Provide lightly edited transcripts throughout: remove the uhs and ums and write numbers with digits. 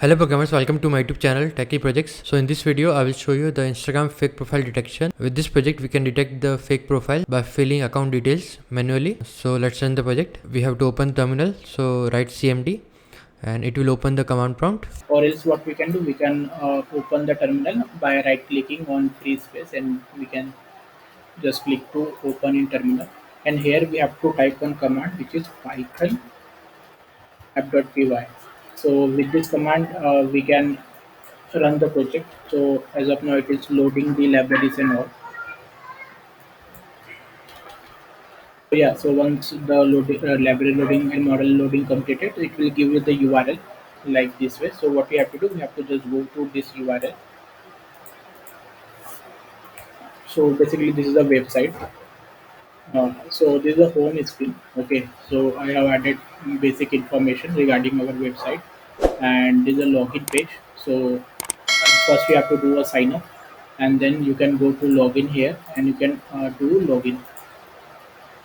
Hello programmers, welcome to my YouTube channel Techie Projects. So in this video I will show you the Instagram fake profile detection. With this project we can detect the fake profile by filling account details manually. So let's run the project. We have to open terminal, so write cmd and it will open the command prompt. Or else what we can do, we can open the terminal by right clicking on free space, and we can just click to open in terminal, and here we have to type one command which is python app.py. So with this command we can run the project. So as of now it is loading the libraries and all. So yeah, so once the library loading and model loading completed, it will give you the URL like this way. So what we have to do, we have to just go to this URL. So basically this is a website. So this is a home screen. Okay, so I have added basic information regarding our website, and this is a login page. So first we have to do a sign up, and then you can go to login here, and you can do login.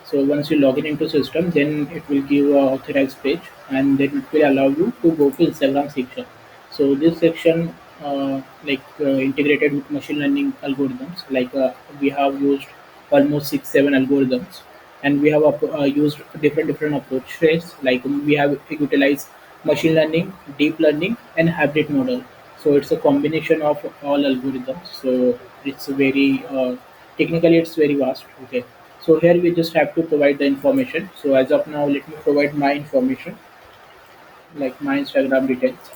So once you log in into system, then it will give a authorized page, and then it will allow you to go to Instagram section. So this section integrated with machine learning algorithms. We have used almost 6-7 algorithms, and we have used different approaches. Like we have utilized machine learning, deep learning, and hybrid model. So it's a combination of all algorithms. So it's very technically it's very vast. Okay, so here we just have to provide the information. So as of now, let me provide my information, like my Instagram details,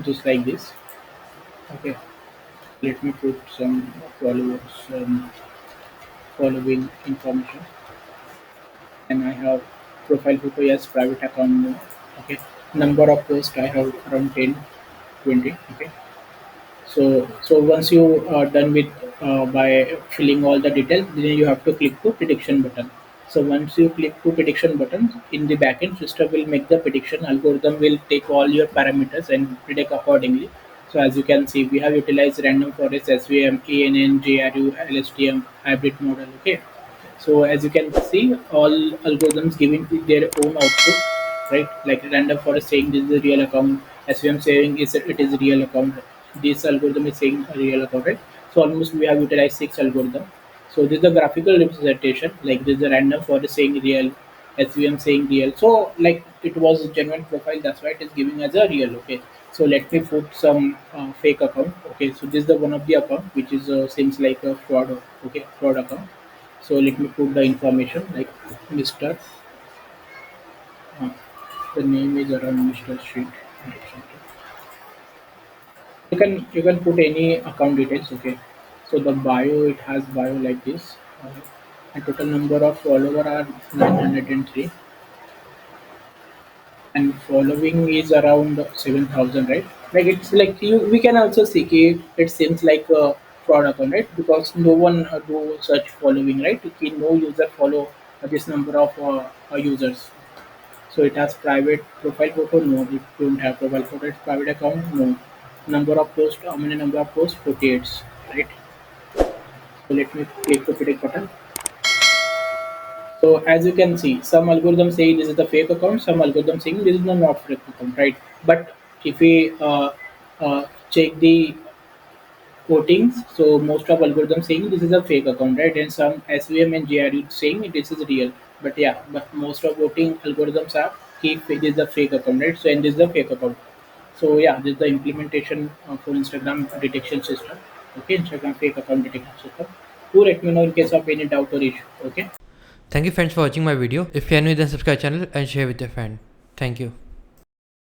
just like this. Okay, let me put some followers, following information, and I have profile photo, yes, private account, no. Okay, number of posts I have around 10, 20. Okay, so once you are done with by filling all the details, then you have to click to prediction button. So once you click to prediction button, in the backend system will make the prediction. Algorithm will take all your parameters and predict accordingly. So as you can see, we have utilized random forest, SVM, ANN, JRU, LSTM, hybrid model. Okay, so as you can see, all algorithms giving their own output, right? Like random forest saying this is a real account, SVM saying it is a real account. This algorithm is saying a real account, right? So almost we have utilized 6 algorithms. So this is the graphical representation, like this is the random forest saying real, SVM saying real. So like it was a genuine profile, that's why it is giving as a real. Okay. So let me put some fake account. Okay. So this is the one of the account which is seems like a fraud. Okay, fraud account. So let me put the information like Mr. Uh, the name is around Mr. Street. You can put any account details. Okay. So the bio, it has bio like this. And total number of follower are 903, and following is around 7,000, right? Like it's like you, we can also see it seems like a fraud account, right? Because no one do such following, right? No user follow this number of users. So it has private profile photo, no. It don't have profile photo. It's private account, no. Number of posts, how many number of posts? 48, right? So let me click the predict button. So as you can see, some algorithms say this is the fake account, some algorithms saying this is the not fake account, right? But if we check the votings, so most of algorithms saying this is a fake account, right? And some SVM and JRU saying this is real. But yeah, but most of voting algorithms are keep this is a fake account, right? So and this is the fake account. So yeah, this is the implementation for Instagram detection system. Okay, Instagram fake account detection system. Do let me know in case of any doubt or issue. Okay. Thank you friends for watching my video. If you are new, then subscribe channel and share with your friend. Thank you.